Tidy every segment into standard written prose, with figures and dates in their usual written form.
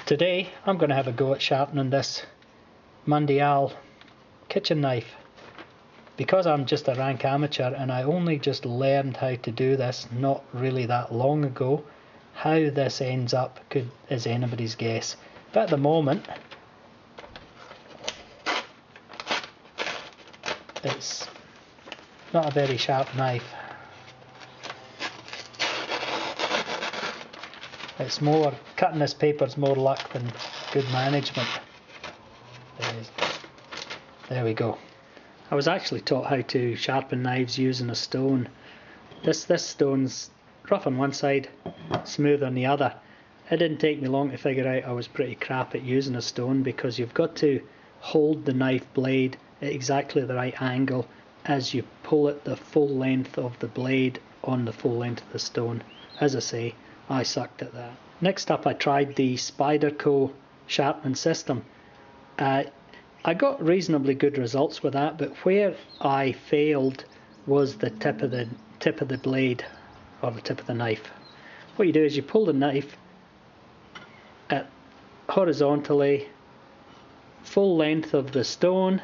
Today I'm going to have a go at sharpening this Mondial kitchen knife. Because I'm just a rank amateur and I only just learned how to do this not really that long ago, how this ends up is anybody's guess. But at the moment it's not a very sharp knife. It's more, cutting this paper's more luck than good management. There we go. I was actually taught how to sharpen knives using a stone. This stone's rough on one side, smooth on the other. It didn't take me long to figure out I was pretty crap at using a stone, because you've got to hold the knife blade at exactly the right angle as you pull it the full length of the blade on the full length of the stone. As I say, I sucked at that. Next up, I tried the Spyderco sharpening system. I got reasonably good results with that, but where I failed was the tip of the blade, or the tip of the knife. What you do is you pull the knife at horizontally, full length of the stone,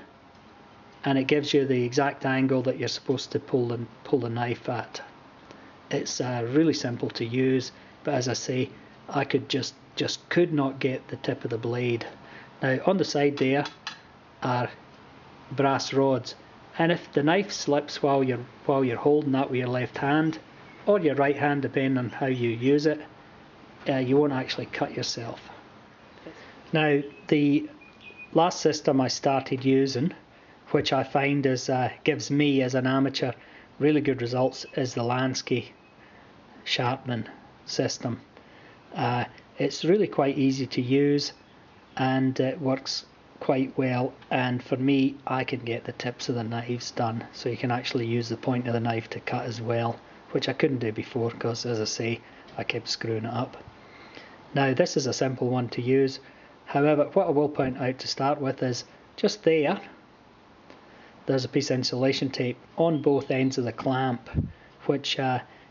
and it gives you the exact angle that you're supposed to pull the knife at. It's really simple to use, but as I say, I could just could not get the tip of the blade. Now on the side there are brass rods, and if the knife slips while you're holding that with your left hand or your right hand, depending on how you use it, you won't actually cut yourself. Now the last system I started using, which I find gives me as an amateur really good results, is the Lansky sharpening system. It's really quite easy to use and it works quite well, and for me, I can get the tips of the knives done, so you can actually use the point of the knife to cut as well, which I couldn't do before because, as I say, I kept screwing it up. Now this is a simple one to use. However, what I will point out to start with is just there's a piece of insulation tape on both ends of the clamp, which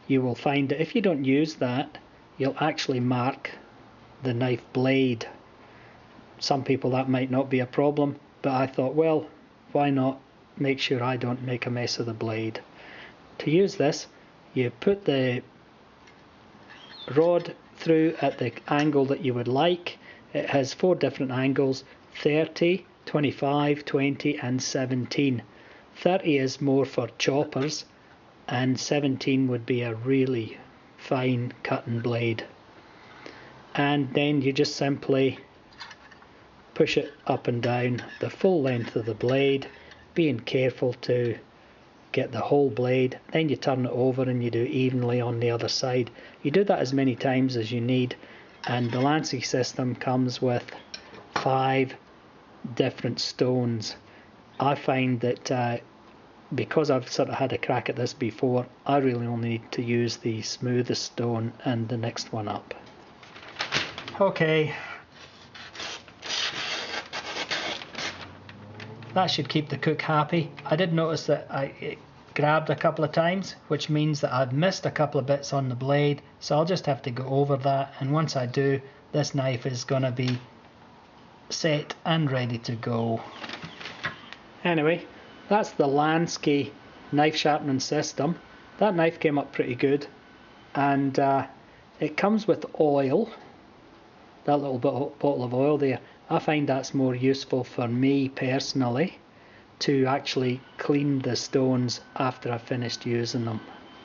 you will find that if you don't use that, you'll actually mark the knife blade. Some people that might not be a problem, but I thought, well, why not make sure I don't make a mess of the blade. To use this, you put the rod through at the angle that you would like. It has 4 different angles: 30, 25, 20 and 17. 30 is more for choppers and 17 would be a really fine cutting blade. And then you just simply push it up and down the full length of the blade, being careful to get the whole blade. Then you turn it over and you do evenly on the other side. You do that as many times as you need, and the Lansky system comes with 5 different stones. I find that because I've sort of had a crack at this before, I really only need to use the smoothest stone and the next one up. Okay, that should keep the cook happy. I did notice that it grabbed a couple of times, which means that I've missed a couple of bits on the blade, so I'll just have to go over that, and once I do, this knife is going to be set and ready to go. Anyway, that's the Lansky knife sharpening system. That knife came up pretty good, and it comes with oil, that little bottle of oil there. I find that's more useful for me personally, to actually clean the stones after I've finished using them.